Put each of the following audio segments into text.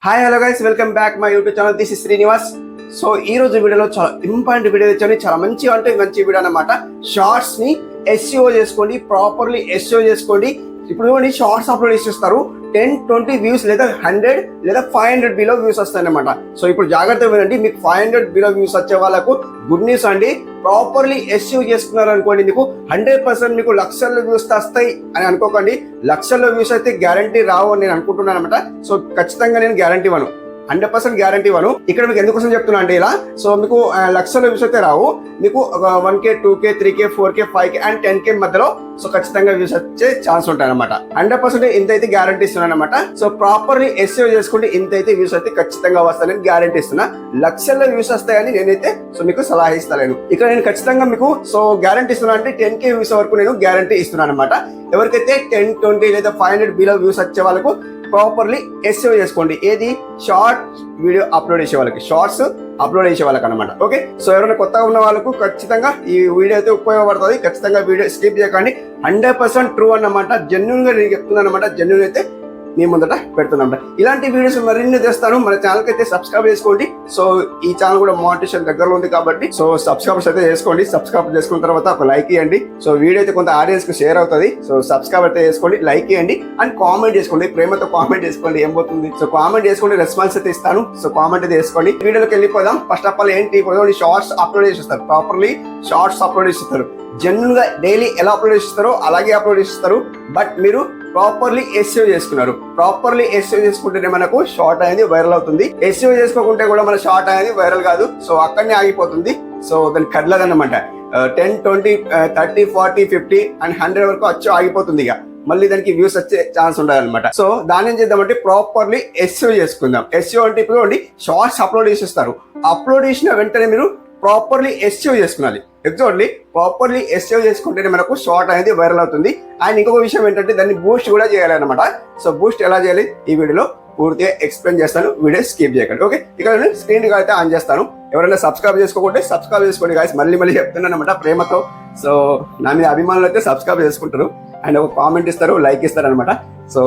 Hi hello guys, welcome back my YouTube channel. This is Srinivas. So ఈ రోజు వీడియోలో చాలా ఇంపార్టెంట్ వీడియో తెచ్చాను. చాలా మంచి వీడియో అన్నమాట. షార్ట్స్ ని ఎస్ఈఓ చేసుకోండి, ప్రాపర్లీ ఎస్ఈఓ చేసుకోండి. ఇప్పుడు షార్ట్స్ అప్లోడ్ చేసేస్తారు 10-20 వ్యూస్ లేదా 100 లేదా 500 బిలో వ్యూస్ వస్తాయన్నమాట. సో ఇప్పుడు జాగ్రత్తగా వినండి. మీకు 500 బిలో వ్యూస్ వచ్చే వాళ్ళకు గుడ్ న్యూస్ అండి. ప్రాపర్లీ ఎస్ఈఓ చేసుకున్నారు అనుకోండి, మీకు 100% మీకు లక్షల్లో వ్యూస్ వస్తాయి అని అనుకోకండి. లక్షల్లో వ్యూస్ అయితే గ్యారంటీ రావు అని నేను అనుకుంటున్నాను అనమాట. సో ఖచ్చితంగా నేను గ్యారంటీ ఇవ్వను, 100% గ్యారంటీ ఇవ్వను. ఇక్కడ మీకు ఎందుకోసం చెప్తున్నా అంటే, ఇలా సో మీకు లక్షల వ్యూస్ అయితే రావు, మీకు 1K 2K 3K 4K 5K and 10K మధ్యలో సో ఖచ్చితంగా వ్యూస్ వచ్చే ఛాన్స్ ఉంటాయి అనమాట. 100% ఇంత అయితే గ్యారంటీ ఇస్తున్నాను అనమాట. సో ప్రాపర్లీ ఎస్ఈఓ చేసుకుంటే ఇంత అయితే వ్యూస్ అయితే ఖచ్చితంగా వస్తాయని గ్యారంటీ ఇస్తున్నా. లక్షల్లో వ్యూస్ వస్తాయని నేనైతే సో మీకు సలహా ఇస్తాను. ఇక్కడ నేను ఖచ్చితంగా మీకు సో గ్యారంటీ ఇస్తున్నా అంటే 10K వ్యూస్ వరకు నేను గ్యారంటీ ఇస్తున్నాను అనమాట. ఎవరికైతే 10, 20 లేదా 500 బిలో వ్యూస్ వచ్చే వాళ్ళకు ప్రాపర్లీ ఎస్ఈఓ చేసుకోండి. ఏది షార్ట్ వీడియో అప్లోడ్ చేసే వాళ్ళకి, షార్ట్స్ అప్లోడ్ చేసే వాళ్ళకి అనమాట. ఓకే, సో ఎవరైనా కొత్తగా ఉన్న వాళ్ళకు ఖచ్చితంగా ఈ వీడియో అయితే ఉపయోగపడుతుంది. ఖచ్చితంగా వీడియో స్కిప్ చేయకండి. 100% ట్రూ అన్నమాట. జెన్యున్ గా నేను చెప్తున్నాను అనమాట. జెన్యున్ అయితే మీ ముందట పెడుతున్నా. ఇలాంటి వీడియోస్ మరిన్ని తెస్తాను. మన ఛానల్ కి అయితే సబ్స్క్రైబ్ చేసుకోండి. సో ఈ ఛానల్ కూడా మానిటైజేషన్ దగ్గరలో ఉంది కాబట్టి సో సబ్స్క్రైబర్స్ అయితే చేసుకోండి. సబ్స్క్రైబ్ చేసుకున్న తర్వాత ఒక లైక్ ఇవ్వండి. సో వీడియో అయితే కొంత ఆడియన్స్ కి షేర్ అవుతుంది. సో సబ్స్క్రైబ్ అయితే చేసుకోండి, లైక్ ఇవ్వండి అండ్ కామెంట్ చేసుకోండి. ప్రేమతో కామెంట్ చేసుకోండి, ఏం పోతుంది. సో కామెంట్ చేసుకోండి, రెస్పాన్స్ అయితే ఇస్తాను. సో కామెంట్ అయితే చేసుకోండి. వీడియోలోకి వెళ్ళిపోదాం. ఫస్ట్ ఆఫ్ ఆల్ ఏంటి, షార్ట్స్ అప్లోడ్ చేసేస్తారు. ప్రాపర్లీ షార్ట్స్ అప్లోడ్ చేస్తారు. జెన్యున్ గా డైలీ ఎలా అప్లోడ్ చేస్తారో అలాగే అప్లోడ్ చేస్తారు. బట్ మీరు ప్రాపర్లీ ఎస్ఈఓ చేసుకున్నారు. ప్రాపర్లీ ఎస్ఈఓ చేసుకుంటేనే మనకు షార్ట్ అనేది వైరల్ అవుతుంది. ఎస్ఈఓ చేసుకోకుంటే కూడా మన షార్ట్ అనేది వైరల్ కాదు. సో అక్కడనే ఆగిపోతుంది. సో దాని కదలదన్నమాట. 10, 20, 30, 40, 50 అండ్ 100 వరకు వచ్చి ఆగిపోతుంది. ఇక మళ్ళీ దానికి వ్యూస్ వచ్చే ఛాన్స్ ఉండదు అనమాట. సో దాని ఏం చేద్దామంటే ప్రాపర్లీ ఎస్ఈఓ చేసుకుందాం. ఎస్ఈఓ అంటే ఇప్పుడు షార్ట్స్ అప్లోడ్ చేసేస్తారు. అప్లోడ్ చేసిన వెంటనే మీరు ప్రాపర్లీ ఎస్ఈఓ చేసుకున్నాలి. ఎగ్జాక్ట్లీ ప్రాపర్లీ ఎస్ఈఓ చేసుకుంటేనే మనకు షార్ట్ అనేది వైరల్ అవుతుంది. అండ్ ఇంకొక విషయం ఏంటంటే దాన్ని బూస్ట్ కూడా చేయాలన్నమాట. సో బూస్ట్ ఎలా చేయాలి ఈ వీడియోలో పూర్తిగా ఎక్స్ప్లెయిన్ చేస్తాను. వీడియో స్కిప్ చేయకండి. ఓకే, ఇక్కడ నేను స్క్రీన్ అయితే ఆన్ చేస్తాను. ఎవరైనా సబ్స్క్రైబ్ చేసుకోకుంటే సబ్స్క్రైబ్ చేసుకోండి గాయస్. మళ్ళీ చెప్తున్నాను అనమాట ప్రేమతో. సో నా మీద అభిమానులు అయితే సబ్స్క్రైబ్ చేసుకుంటారు అండ్ ఒక కామెంట్ ఇస్తారు, లైక్ ఇస్తారు అనమాట. సో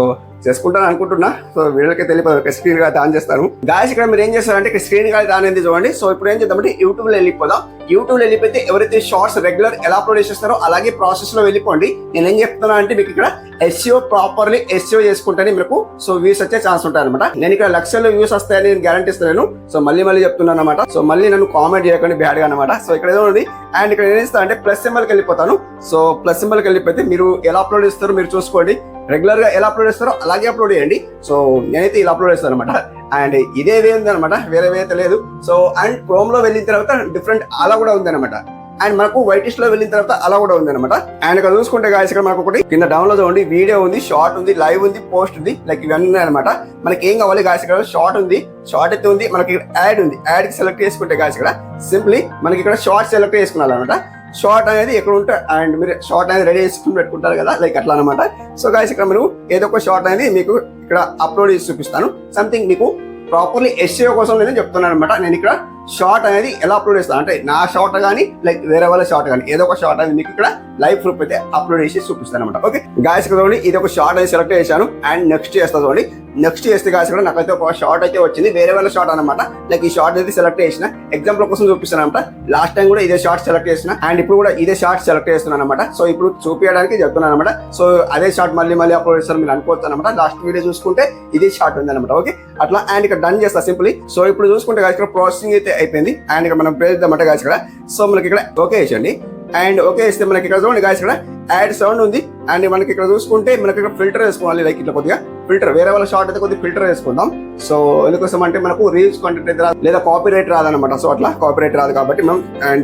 చేసుకుంటాను అనుకుంటున్నా. సో వీడియోకి తెలియదు, స్క్రీన్ అయితే ఆన్ చేస్తాను గాయస్. ఇక్కడ మీరు ఏం చేస్తారంటే స్క్రీన్ అయితే ఆన్ అయింది చూడండి. సో ఇప్పుడు ఏం చేద్దామంటే యూట్యూబ్ లో వెళ్ళిపోదాం. యూట్యూబ్ లో వెళ్ళిపోతే ఎవరైతే షార్ట్స్ రెగ్యులర్ ఎలా అప్లోడ్ చేస్తారో అలాగే ప్రాసెస్ లో వెళ్ళిపోండి. నేను ఏం చెప్తున్నా అంటే మీకు ఇక్కడ ఎస్ఈఓ ప్రాపర్లీ ఎస్ఈఓ చేసుకుంటేనే మీకు సో వ్యూస్ వచ్చే ఛాన్స్ ఉంటాయి అనమాట. నేను ఇక్కడ లక్షల్లో వ్యూస్ వస్తాయని నేను గ్యారంటీ ఇస్తున్నాను. సో మళ్ళీ చెప్తున్నాను అనమాట. సో మళ్ళీ నన్ను కామెంట్ చేయకండి బ్యాడ్ గా అనమాట. సో ఇక్కడ ఏదో ఉంది. అండ్ ఇక్కడ ఏం చేస్తా అంటే ప్లస్ సింబల్కి వెళ్ళిపోతాను. సో ప్లస్ సింబల్కి వెళ్ళిపోతే మీరు ఎలా అప్లోడ్ చేస్తారో మీరు చూసుకోండి. రెగ్యులర్ గా ఎలా అప్లోడ్ చేస్తారో అలాగే అప్లోడ్ చేయండి. సో నేనైతే ఇలా అప్లోడ్ చేస్తాను అనమాట. అండ్ ఇదే వే ఉంది అనమాట, వేరే వే అయితే లేదు. సో అండ్ క్రోమ్ లో వెళ్ళిన తర్వాత డిఫరెంట్ అలా కూడా ఉంది అనమాట. అండ్ మనకు వైటిష్ లో వెళ్ళిన తర్వాత అలా కూడా ఉంది అనమాట. అండ్ ఇక్కడ చూసుకుంటే గాయస్ ఇక్కడ మనకు ఒకటి కింద డౌన్లోడ్ ఉంది, వీడియో ఉంది, షార్ట్ ఉంది, లైవ్ ఉంది, పోస్ట్ ఉంది, లైక్ ఇవన్నీ ఉన్నాయి అనమాట. మనకి ఏం కావాలి గాయస్, ఇక్కడ షార్ట్ ఉంది, షార్ట్ అయితే ఉంది, మనకి ఇక్కడ యాడ్ ఉంది. యాడ్ కి సెలెక్ట్ చేసుకుంటే గాయస్ ఇక్కడ సింప్లీ మనకి ఇక్కడ షార్ట్ సెలెక్ట్ చేసుకున్నాను అనమాట. షార్ట్ అనేది ఎక్కడ ఉంటే అండ్ మీరు షార్ట్ అనేది రెడీ చేసుకుని పెట్టుకుంటారు కదా, లైక్ అట్లా అనమాట. సో గాయస్ ఇక్కడ మీరు ఏదో ఒక షార్ట్ అనేది మీకు ఇక్కడ అప్లోడ్ చేసి చూపిస్తాను. సంథింగ్ మీకు ప్రాపర్లీ ఎస్ఈఓ కోసం నేను చెప్తున్నాను అనమాట. నేను ఇక్కడ షార్ట్ అనేది ఎలా అప్లోడ్ చేస్తాను అంటే నా షార్ట్ కానీ లైక్ వేరే వాళ్ళ షార్ట్ కానీ ఏదో ఒక షార్ట్ అనేది మీకు ఇక్కడ లైవ్ ప్రూఫ్ అయితే అప్లోడ్ చేసి చూపిస్తాను అనమాట. ఓకే గాయస్ చూడండి, ఇది ఒక షార్ట్ అనేది సెలెక్ట్ చేశాను అండ్ నెక్స్ట్ చేస్తాను చూడండి. నెక్స్ట్ చేస్తే గాయస్ కూడా నాకైతే ఒక షార్ట్ అయితే వచ్చింది, వేరే వాళ్ళ షార్ట్ అనమాట. లైక్ ఈ షార్ట్ అయితే సెలెక్ట్ చేసిన ఎగ్జాంపుల్ కోసం చూపిస్తాను అనమాట. లాస్ట్ టైం కూడా ఇదే షార్ట్ సెలెక్ట్ చేసిన అండ్ ఇప్పుడు కూడా ఇదే షార్ట్ సెలెక్ట్ చేస్తున్నాను అనమాట. సో ఇప్పుడు చూపించడానికి చెప్తున్నాను అనమాట. సో అదే షార్ట్ మళ్ళీ అప్లోడ్ చేస్తారు మీరు అనుకోవచ్చు అనమాట. లాస్ట్ వీడియో చూసుకుంటే ఇదే షార్ట్ ఉంది అనమాట. ఓకే అట్లా అండ్ ఇక్కడ డన్ చేస్తా సింప్లీ. సో ఇప్పుడు చూసుకుంటే గాయస్ ఇక్కడ ప్రాసెసింగ్ అయితే అయిపోయింది. అండ్ ఇక్కడ మనం ప్రేస్ ఇద్దామంటే గాయస్ ఇక్కడ సో మనకి ఇక్కడ ఓకే వేసండి. అండ్ ఓకే ఇస్తే మనకి ఇక్కడ చూడండి గాయస్ ఇక్కడ యాడ్ సౌండ్ ఉంది. అండ్ మనకి ఇక్కడ చూసుకుంటే మనకి ఇక్కడ ఫిల్టర్ వేసుకోవాలి. లైక్ ఇట్లా కొద్దిగా ఫిల్టర్, వేరే వాళ్ళ షార్ట్ అయితే కొద్దిగా ఫిల్టర్ వేసుకుందాం. సో ఎందుకోసం అంటే మనకు రీల్స్ కంటెంట్ అయితే రాదు లేదా కాపీ రైట్ రాదనమాట. సో అట్లా కాపీ రైట్ రాదు కాబట్టి మనం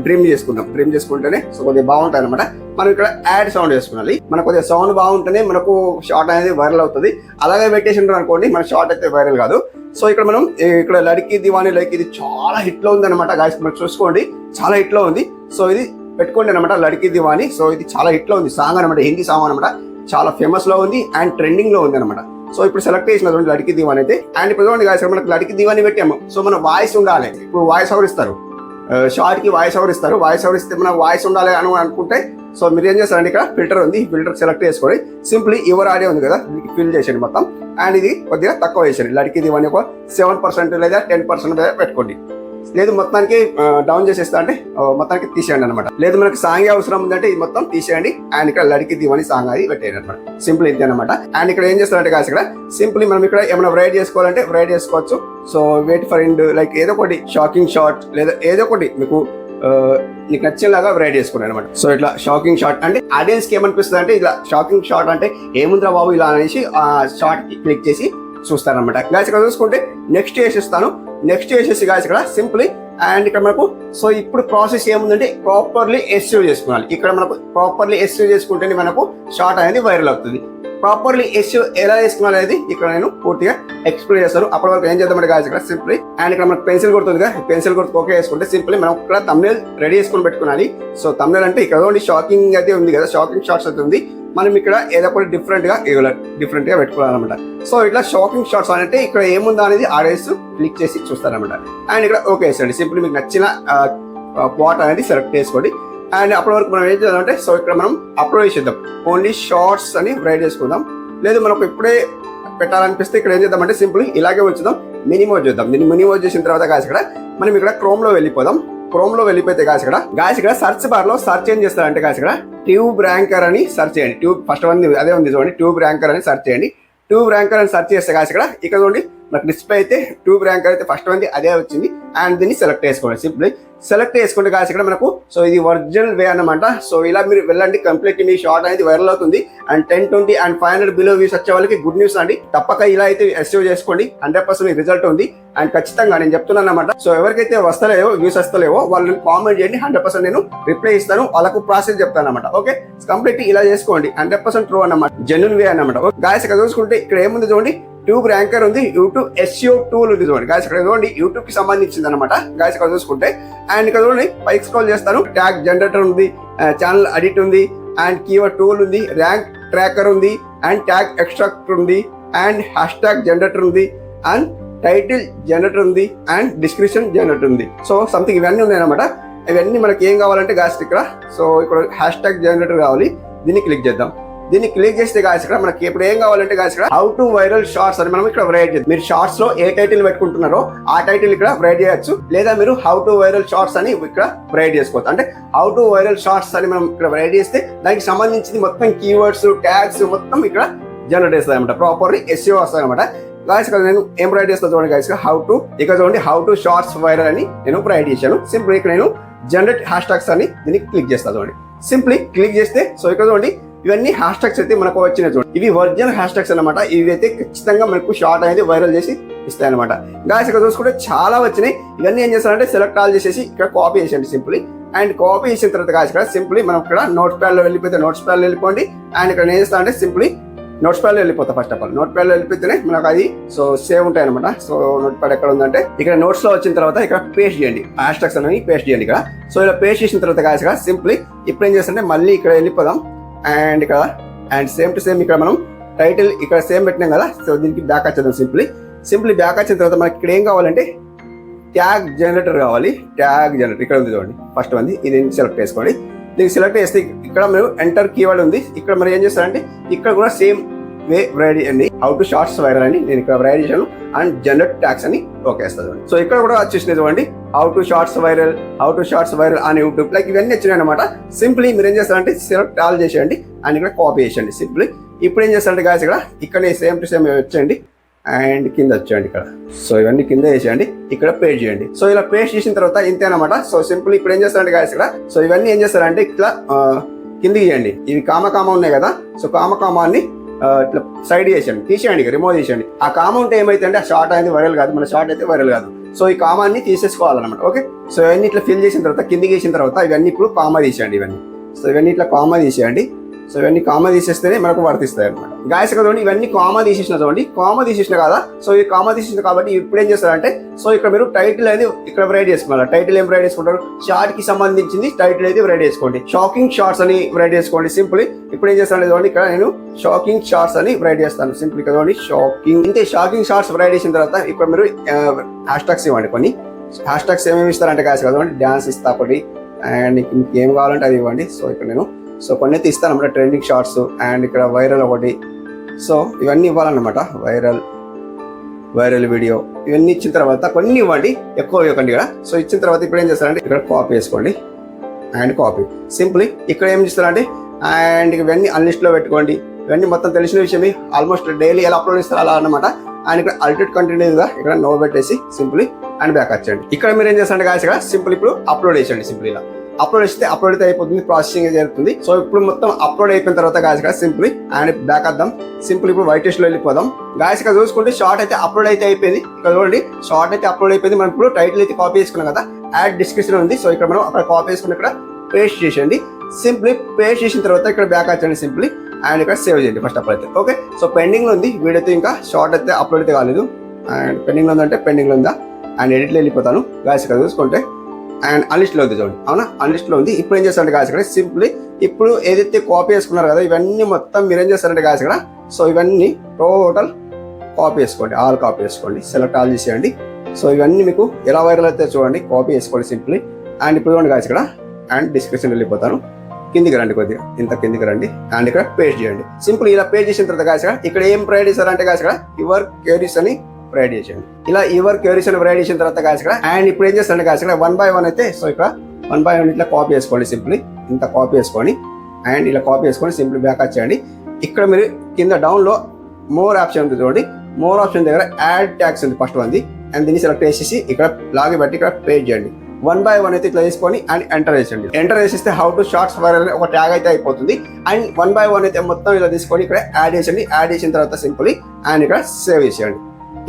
డ్రీమ్ చేసుకుందాం. డ్రీమ్ చేసుకుంటేనే సో కొద్దిగా బాగుంటాయి అనమాట. మనం ఇక్కడ యాడ్ సౌండ్ వేసుకోవాలి. మనకు కొద్దిగా సౌండ్ బాగుంటేనే మనకు షార్ట్ అనేది వైరల్ అవుతుంది. అలాగే పెట్టేసి ఉంటారు అనుకోండి మన షార్ట్ అయితే వైరల్ కాదు. సో ఇక్కడ మనం ఇక్కడ లడికి దివాని లైక్ ఇది చాలా హిట్ లో ఉంది అనమాట గాయస్. మనం చూసుకోండి చాలా హిట్ లో ఉంది. సో ఇది పెట్టుకోండి అనమాట లడికి దివాని. సో ఇది చాలా హిట్ లో ఉంది సాంగ్ అనమాట, హిందీ సాంగ్ అనమాట. చాలా ఫేమస్ లో ఉంది అండ్ ట్రెండింగ్ లో ఉంది అనమాట. సో ఇప్పుడు సెలెక్ట్ చేసిన లడికి దివాని అయితే అండ్ ఇప్పుడు చూడండి గాయస్ మనకు లడికి దివాని పెట్టాము. సో మన వాయిస్ ఉండాలి. ఇప్పుడు వాయిస్ ఓవర్ ఇస్తారు, షార్ట్ కి వాయిస్ ఓవర్ ఇస్తారు. వాయిస్ ఓవర్ ఇస్తే మన వాయిస్ ఉండాలి అని అనుకుంటే సో మీరు ఏం చేస్తారంటే ఇక్కడ ఫిల్టర్ ఉంది, ఈ ఫిల్టర్ సెలెక్ట్ చేసుకొని సింప్లీ యువర్ ఆడియో ఉంది కదా దీనికి ఫిల్ చేసేయండి మొత్తం. అండ్ ఇది కొద్దిగా తక్కువ వేసేయండి, లడికి ఇది ఒక 7% లేదా 10% పెట్టుకోండి. లేదు మొత్తానికి డౌన్ చేసేస్తా అంటే మొత్తానికి తీసేయండి అనమాట. లేదు మనకి సాంగ్ అవసరం ఉందంటే ఇది మొత్తం తీసేయండి. అండ్ ఇక్కడ లడికి దివని సాంగ్ అది పెట్టేయండి అనమాట. సింపుల్ ఇంతే అనమాట. అండ్ ఇక్కడ ఏం చేస్తారంటే కాదు ఇక్కడ సింప్లీ మనం ఇక్కడ ఏమైనా రైడ్ చేసుకోవాలంటే రైడ్ చేసుకోవచ్చు. So wait for end like ఏదో ఒకటి షాకింగ్ షాట్ లేదా ఏదో ఒకటి మీకు నీకు నచ్చేలాగా రైడ్ చేసుకున్నాను అనమాట. సో ఇట్లా షాకింగ్ షాట్ అంటే ఆడియన్స్ కి ఏమనిపిస్తుంది అంటే ఇలా షాకింగ్ షాట్ అంటే ఏముందిరా బాబు ఇలా అనేసి ఆ షాట్ కి క్లిక్ చేసి చూస్తారనమాట. గాయస్ ఇక్కడ చూసుకుంటే నెక్స్ట్ చేసేస్తాను. నెక్స్ట్ చేసేసి గాయస్ ఇక్కడ సింప్లీ అండ్ ఇక్కడ మనకు సో ఇప్పుడు ప్రాసెస్ ఏముందంటే ప్రాపర్లీ ఎస్యూ చేసుకోవాలి. ఇక్కడ మనకు ప్రాపర్లీ ఎస్యూ చేసుకుంటేనే మనకు షార్ట్ అనేది వైరల్ అవుతుంది. ప్రాపర్లీ ఎస్యూ ఎలా చేసుకోవాలి అనేది ఇక్కడ నేను పూర్తిగా ఎక్స్ప్లెయిన్ చేస్తాను. అప్పటి వరకు ఏం చేద్దామంటే గాయస్ ఇక్కడ సింప్లీ అండ్ ఇక్కడ మనకు పెన్సిల్ కొడుతుంది కదా, పెన్సిల్ కొడుతూ ఓకే వేసుకుంటే సింప్లీ మనం ఇక్కడ తమ్నెయిల్ రెడీ చేసుకుని పెట్టుకోవాలి. సో తమ్నెయిల్ అంటే ఇక్కడ షాకింగ్ అయితే ఉంది కదా, షాకింగ్ షార్ట్స్ అయితే ఉంది. మనం ఇక్కడ ఏదో ఒకటి డిఫరెంట్ గా పెట్టుకోవాలన్నమాట. సో ఇట్లా షాకింగ్ షార్ట్స్ అంటే ఇక్కడ ఏముందా అనేది ఆడియన్స్ క్లిక్ చేసి చూస్తారనమాట. అండ్ ఇక్కడ ఓకే వేసండి, సింపుల్ మీకు నచ్చిన పాట్ అనేది సెలెక్ట్ చేసుకోండి. అండ్ అప్పటి వరకు మనం ఏం చేద్దామంటే సో ఇక్కడ మనం అప్లోడ్ చేసేద్దాం, ఓన్లీ షార్ట్స్ అని రైడ్ చేసుకుందాం. లేదు మనకు ఇప్పుడే పెట్టాలనిపిస్తే ఇక్కడ ఏం చేద్దామంటే సింపుల్ ఇలాగే ఉంచుదాం, మినిమోజ్ చేద్దాం. దీన్ని మినిమోజ్ చేసిన తర్వాత కాసి ఇక్కడ మనం ఇక్కడ క్రోమ్ లో వెళ్ళిపోదాం. క్రోమ్ లో వెళ్ళిపోతే ఇక్కడ సర్చ్ బార్ లో సర్చ్ ఏం చేస్తారంటే ఇక్కడ ట్యూబ్ ర్యాంకర్ అని సర్చ్ చేయండి. ట్యూబ్ ఫస్ట్ అదే ఉంది చూడండి, ట్యూబ్ ర్యాంకర్ అని సర్చ్ చేయండి. ట్యూబ్ ర్యాంకర్ అని సర్చ్ చేస్తే ఇక్కడ చూడండి నాకు డిస్ప్లే అయితే ట్యూబ్ ర్యాంకర్ అయితే ఫస్ట్ ఉంది అదే వచ్చింది. అండ్ దీన్ని సెలెక్ట్ చేసుకోండి. సింప్లీ సెలెక్ట్ చేసుకుంటే ఇక్కడ మనకు సో ఇది ఒరిజినల్ వే అన్నమాట. సో ఇలా మీరు వెళ్ళండి, కంప్లీట్ మీ షార్ట్ అనేది వైరల్ అవుతుంది. అండ్ 10, 20 and 500 బిలో వ్యూస్ వచ్చే వాళ్ళకి గుడ్ న్యూస్ అండి. తప్పక ఇలా అయితే ఎస్యూ చేసుకోండి, 100% రిజల్ట్ ఉంది. అండ్ ఖచ్చితంగా నేను చెప్తున్నాను అన్నమాట. సో ఎవరికైతే వస్తలేవో వ్యూస్ వస్తలేవో వాళ్ళు కామెంట్ చేయండి, 100% నేను రిప్లై ఇస్తాను, వాళ్ళకు ప్రాసెస్ చెప్తాను అన్నమాట. ఓకే కంప్లీట్ ఇలా చేసుకోండి, 100% ట్రూ అన్నమాట, జెన్యూన్ వే అన్నమాట. గాయస్ ఇక్కడ చూసుకుంటే ఇక్కడ ఏముంది చూడండి, ట్యూబ్ ర్యాంకర్ ఉంది, యూట్యూబ్ ఎస్ఈఓ టూల్ ఉంది చూడండి. గాయస్ ఇక్కడ చూడండి యూట్యూబ్ కి సంబంధించింది అనమాట. గాయస్ ఇక్కడ చూసుకుంటే అండ్ ఇక్కడ చూడండి పైకి స్క్రోల్ చేస్తాను, ట్యాగ్ జనరేటర్ ఉంది, ఛానల్ ఎడిట్ ఉంది, అండ్ కీవర్డ్ టూల్ ఉంది, ర్యాంక్ ట్రాకర్ ఉంది, అండ్ ట్యాగ్ ఎక్స్ట్రాక్టర్ ఉంది, అండ్ హ్యాష్ ట్యాగ్ జనరేటర్ ఉంది, అండ్ టైటిల్ జనరేటర్ ఉంది, అండ్ డిస్క్రిప్షన్ జనరేటర్ ఉంది. సో సంథింగ్ ఇవన్నీ ఉన్నాయి అనమాట. ఇవన్నీ మనకి ఏం కావాలంటే గాయస్ ఇక్కడ సో ఇక్కడ హ్యాష్ ట్యాగ్ జనరేటర్ కావాలి, దీన్ని క్లిక్ చేద్దాం. దీన్ని క్లిక్ చేస్తే గాయస్ ఇక్కడ మనకి ఇప్పుడు ఏం కావాలంటే గాయస్ ఇక్కడ హౌ టు వైరల్ షార్ట్స్ అని మనం ఇక్కడ రైట్ చేద్దాం. మీరు షార్ట్స్ లో ఏ టైటిల్ పెట్టుకుంటున్నారో ఆ టైటిల్ ఇక్కడ రైట్ చేయొచ్చు, లేదా మీరు హౌ టు వైరల్ షార్ట్స్ అని ఇక్కడ రైట్ చేసుకోవచ్చు. అంటే హౌ టు వైరల్ షార్ట్స్ అని మనం ఇక్కడ రైట్ చేస్తే దానికి సంబంధించింది మొత్తం కీవర్డ్స్ ట్యాగ్స్ మొత్తం ఇక్కడ జనరేట్ చేస్తాయి అనమాట, ప్రాపర్లీ ఎస్ఈఓ వస్తాయి అనమాట. గాయస్ ఇక్కడ నేను ఏం రైట్ చేస్తాను చూడండి గాయస్ హౌ టు, ఇక్కడ చూడండి హౌ టు షార్ట్స్ వైరల్ అని నేను రైట్ చేశాను. సింపుల్ ఇక్కడ నేను జనరేట్ హ్యాష్ ట్యాగ్స్ అని దీన్ని క్లిక్ చేస్తాను చూడండి. సింప్లీ క్లిక్ చేస్తే సో ఇక్కడ చూడండి ఇవన్నీ హ్యాష్ ట్యాగ్స్ అయితే మనకు వచ్చినాయి చూడండి, ఇవి ఒరిజినల్ హ్యాష్ ట్యాగ్స్ అనమాట. ఇవి అయితే ఖచ్చితంగా మనకు షార్ట్ అనేది వైరల్ చేసి ఇస్తాయి అనమాట. గాయస్ ఇక్కడ చూసుకుంటే చాలా వచ్చినాయి. ఇవన్నీ ఏం చేస్తారంటే సెలెక్ట్ ఆల్ చేసేసి ఇక్కడ కాపీ చేసేయండి సింప్లీ. అండ్ కాపీ చేసిన తర్వాత గాయస్ ఇక్కడ సింప్లీ మనం ఇక్కడ నోట్స్ ప్యాడ్ లో వెళ్ళిపోతే నోట్స్ ప్యాడ్ లో వెళ్ళిపోండి. అండ్ ఇక్కడ ఏం చేస్తా అంటే సింప్లీ నోట్స్ ప్యాడ్ లో వెళ్ళిపోతా. First of all note pad లో వెళ్ళిపోతేనే మనకు అది సో సేవ్ ఉంటాయి అనమాట. సో నోట్ ప్యాడ్ ఎక్కడ ఉందంటే ఇక్కడ నోట్స్ లో వచ్చిన తర్వాత ఇక్కడ పేస్ట్ చేయండి, హ్యాష్ ట్యాగ్స్ అనేవి పేస్ట్ చేయండి ఇక్కడ. సో ఇలా పేస్ట్ చేసిన తర్వాత గాయస్ ఇక్కడ సింప్లీ ఇప్పుడు ఏం చేస్తారంటే మళ్ళీ ఇక్కడ వెళ్ళిపోదాం. అండ్ ఇక్కడ అండ్ సేమ్ టు సేమ్ ఇక్కడ మనం టైటిల్ ఇక్కడ సేమ్ పెట్టినాం కదా, సో దీనికి బ్యాక్ వచ్చేద్దాం. సింప్లీ బ్యాక్ వచ్చిన తర్వాత మనకి ఇక్కడ ఏం కావాలంటే ట్యాగ్ జనరేటర్ కావాలి. ట్యాగ్ జనరేటర్ ఇక్కడ ఉంది చూడండి, ఫస్ట్ ఉంది, ఇది సెలెక్ట్ చేసుకోండి. దీనికి సెలెక్ట్ చేస్తే ఇక్కడ మీరు ఎంటర్ కీవర్డ్ ఉంది, ఇక్కడ మీరు ఏం చేస్తారంటే ఇక్కడ కూడా సేమ్ వే రైడ్ చేయండి, హౌ టు షార్ట్స్ వైరల్ అని నేను ఇక్కడ రైడ్ చేశాను. అండ్ జనరేట్ ట్యాగ్స్ అని ఓకే వేస్తాను. సో ఇక్కడ కూడా వచ్చేసినాయి చూడండి, హౌ టు షార్ట్స్ వైరల్ అని యూట్యూబ్ లైక్ ఇవన్నీ వచ్చినాయి అనమాట. సింప్లీ మీరు ఏం చేస్తారంటే సెలెక్ట్ ఆల్ చేసేయండి అండ్ ఇక్కడ కాపీ చేసేయండి. సింప్లీ ఇప్పుడు ఏం చేస్తారంటే గాయస్ ఇక్కడ సేమ్ టు సేమ్ వచ్చేయండి అండ్ కింద వచ్చేయండి ఇక్కడ. సో ఇవన్నీ కింద వేసేయండి, ఇక్కడ పేస్ట్ చేయండి. సో ఇలా పేస్ట్ చేసిన తర్వాత ఇంతే అనమాట. సో సింపుల్ ఇప్పుడు ఏం చేస్తారంటే గాయస్ ఇక్కడ సో ఇవన్నీ ఏం చేస్తారంటే ఇట్లా కిందికి చేయండి. ఇవి కామ ఉన్నాయి కదా, సో కామాన్ని ఇట్లా సైడ్ చేసేయండి, తీసేయండి, రిమూవ్ చేసేయండి. ఆ కామ ఉంటే ఏమైతే అంటే ఆ షార్ట్ అనేది వైరల్ కాదు, మన షార్ట్ అయితే వైరల్ కాదు. సో ఈ కామాన్ని తీసేసుకోవాలన్నమాట. ఓకే సో ఇవన్నీ ఇట్లా ఫిల్ చేసిన తర్వాత కిందికి వేసిన తర్వాత ఇవన్నీ ఇప్పుడు కామా తీసేయండి ఇవన్నీ. సో ఇవన్నీ ఇట్లా కామా తీసేయండి. సో ఇవన్నీ కామా తీసేస్తేనే మనకు వర్తిస్తాయి అనమాట. గాయస్ చూడండి ఇవన్నీ కామా తీసేసిన చూడండి, కామా తీసేసిన కదా. సో ఈ కామా తీసేసిన కాబట్టి ఇప్పుడు ఏం చేస్తారంటే సో ఇక్కడ మీరు టైటిల్ అనేది ఇక్కడ రైట్ చేసుకోవాలి. టైటిల్ ఏం రైట్ చేసుకుంటారు, షార్ట్ కి సంబంధించింది టైటిల్ అయితే రైట్ చేసుకోండి. షాకింగ్ షార్ట్స్ అని రైట్ చేసుకోండి. సింపుల్ ఇప్పుడు ఏం చేస్తాను చూడండి ఇక్కడ నేను షాకింగ్ షార్ట్స్ అని రైట్ చేస్తాను. సింపుల్ ఇక్కడ చూడండి షాకింగ్, ఇంతే షాకింగ్ షార్ట్స్ రైట్ చేసిన తర్వాత ఇక్కడ మీరు హ్యాష్ ట్యాగ్స్ ఇవ్వండి. కొన్ని హ్యాష్ ట్యాగ్స్ ఏమేమి ఇస్తారంటే గాయస్ చూడండి డాన్స్ ఇస్తా ఒకటి, అండ్ మీకు ఏం కావాలంటే అది ఇవ్వండి. సో ఇక్కడ నేను సో కొన్ని అయితే ఇస్తాను అన్నమాట, ట్రెండింగ్ షార్ట్స్ అండ్ ఇక్కడ వైరల్ ఒకటి. సో ఇవన్నీ ఇవ్వాలన్నమాట, వైరల్ వీడియో ఇవన్నీ ఇచ్చిన తర్వాత కొన్ని ఇవ్వండి, ఎక్కువ ఇవ్వకండి ఇక్కడ. సో ఇచ్చిన తర్వాత ఇప్పుడు ఏం చేస్తారంటే ఇక్కడ కాపీ వేసుకోండి అండ్ కాపీ సింప్లీ ఇక్కడ ఏం చేస్తారంటే అండ్ ఇవన్నీ అన్లిస్ట్లో పెట్టుకోండి. ఇవన్నీ మొత్తం తెలిసిన విషయమే, ఆల్మోస్ట్ డైలీ ఎలా అప్లోడ్ ఇస్తారు అలా అన్నమాట. అండ్ ఇక్కడ అల్టెడ్ కంటిన్యూగా ఇక్కడ నో పెట్టేసి సింప్లీ అండ్ బ్యాక్ వచ్చేయండి. ఇక్కడ మీరు ఏం చేస్తారంటే గాయస్ ఇక్కడ సింపుల్ ఇప్పుడు అప్లోడ్ చేసేయండి. సింపుల్ ఇలా అప్లోడ్ చేస్తే అప్లోడ్ అయితే అయిపోతుంది, ప్రాసెసింగ్ జరుగుతుంది. సో ఇప్పుడు మొత్తం అప్లోడ్ అయిపోయిన తర్వాత గాయస్ ఇక్కడ సింప్లీ అండ్ బ్యాక్ వద్దాం. సింపుల్ ఇప్పుడు వైట్ టెస్ట్ లో వెళ్ళిపోదాం. గాయస్ ఇక్కడ చూసుకుంటే షార్ట్ అయితే అప్లోడ్ అయితే అయిపోయింది. ఇక్కడ చూడండి షార్ట్ అయితే అప్లోడ్ అయిపోయింది. మనం ఇప్పుడు టైటిల్ అయితే కాపీ చేసుకున్నాం కదా, యాడ్ డిస్క్రిప్షన్ ఉంది. సో ఇక్కడ మనం అక్కడ కాపీ చేసుకుని ఇక్కడ పేస్ట్ చేసేయండి. సింప్లీ పేస్ట్ చేసిన తర్వాత ఇక్కడ బ్యాక్ వచ్చండి సింప్లీ అండ్ ఇక్కడ సేవ్ చేయండి ఫస్ట్ అప్లోడ్ అయితే. ఓకే, సో పెండింగ్ లో ఉంది వీడియో అయితే, ఇంకా షార్ట్ అయితే అప్లోడ్ అయితే కాలేదు. అండ్ పెండింగ్ లో ఉందంటే పెండింగ్ లో ఉందా అండ్ ఎడిట్లో వెళ్ళిపోతాను. గాయస్ ఇక్కడ చూసుకుంటే అండ్ అన్లిస్ట్లో ఉంది చూడండి, అవునా అన్లిస్ట్లో ఉంది. ఇప్పుడు ఏం చేస్తారంటే గాయస్ ఇక్కడ సింప్లీ ఇప్పుడు ఏదైతే కాపీ చేసుకున్నారు కదా ఇవన్నీ మొత్తం మీరు ఏం చేస్తారంటే గాయస్ ఇక్కడ సో ఇవన్నీ టోటల్ కాపీ చేసుకోండి, ఆల్ కాపీ చేసుకోండి, సెలెక్ట్ ఆల్ చేసేయండి. సో ఇవన్నీ మీకు ఎలా వైరల్ అయితే చూడండి, కాపీ చేసుకోండి సింప్లీ. అండ్ ఇప్పుడు చూడండి గాయస్ ఇక్కడ అండ్ డిస్క్రిప్షన్ వెళ్ళిపోతాను, కిందికి రండి కొద్దిగా, ఇంత కిందికి రండి అండ్ ఇక్కడ పేస్ట్ చేయండి. సింపుల్ ఇలా పేస్ట్ చేసిన తర్వాత గాయస్ ఇక్కడ ఏం ప్రొవైడ్ చేశారంటే గాయస్ ఇక్కడ యువర్ క్వెరీస్ అని ప్రొవైడ్ చేయండి. ఇలా యువర్ క్వెరీస్ అని ప్రొవైడ్ చేసిన తర్వాత గాయస్ ఇక్కడ అండ్ ఇప్పుడు ఏం చేస్తారంటే గాయస్ ఇక్కడ 1 by 1 అయితే సో ఇక్కడ 1 by 1 ఇట్లా కాపీ చేసుకోండి సింప్లీ, ఇంత కాపీ చేసుకొని అండ్ ఇలా కాపీ చేసుకొని సింప్లీ బ్యాక్ వచ్చేయండి. ఇక్కడ మీరు కింద డౌన్ లో మోర్ ఆప్షన్ ఉంది చూడండి, మోర్ ఆప్షన్ దగ్గర యాడ్ ట్యాగ్స్ ఉంది ఫస్ట్ ఉంది అండ్ దీన్ని సెలెక్ట్ చేసేసి ఇక్కడ లాగి బట్టి ఇక్కడ పేస్ట్ చేయండి. 1 by 1 అయితే ఇట్లా తీసుకొని అండ్ ఎంటర్ చేయండి. ఎంటర్ చేసేస్తే హౌ టు షార్ట్స్ వైరల్ ఒక ట్యాగ్ అయితే అయిపోతుంది. అండ్ 1 by 1 అయితే మొత్తం ఇలా తీసుకొని ఇక్కడ యాడ్ చేసేయండి. యాడ్ చేసిన తర్వాత సింపుల్ అండ్ ఇక్కడ సేవ్ చేసేయండి.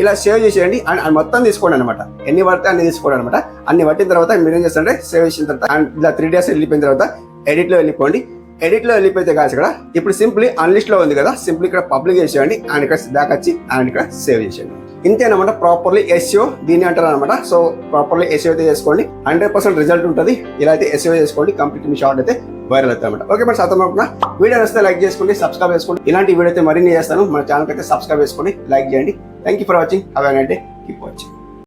ఇలా సేవ్ చేసేయండి అండ్ మొత్తం తీసుకోండి అనమాట, ఎన్ని పడితే అన్ని తీసుకోండి అనమాట. అన్ని పట్టిన తర్వాత మీరు ఏం చేస్తారంటే సేవ్ చేసిన తర్వాత అండ్ ఇలా 3 days వెళ్ళిపోయిన తర్వాత ఎడిట్లో వెళ్ళిపోండి. ఎడిట్లో వెళ్ళిపోతే కాదు ఇక్కడ ఇప్పుడు సింప్లీ అన్లిస్ట్ లో ఉంది కదా, సింప్లీ ఇక్కడ పబ్లిక్ చేసేయండి అండ్ ఇక్కడ బ్యాక్ వచ్చి అండ్ ఇక్కడ సేవ్ చేసేయండి. ఇంతేనమాట ప్రాపర్లీ ఎస్ఈఓ దీన్ని అంటారు అనమాట. సో ప్రాపర్లీ ఎస్ఈఓ అయితే చేసుకోండి, 100% రిజల్ట్ ఉంటుంది. ఇలా అయితే ఎస్ఈఓ చేసుకోండి, కంప్లీట్ మీ షార్ట్ అయితే వైరల్ అవుతుంది అనమాట. ఓకే మరి అర్థమవుతున్నా, వీడియో వస్తే లైక్ చేసుకోండి, సబ్స్క్రైబ్ చేసుకోండి. ఇలాంటి వీడియో అయితే మరిన్ని చేస్తాను, మన ఛానల్ అయితే సబ్స్క్రైబ్ చేసుకోండి, లైక్ చేయండి. Thank you for watching, have a nice day, keep watching.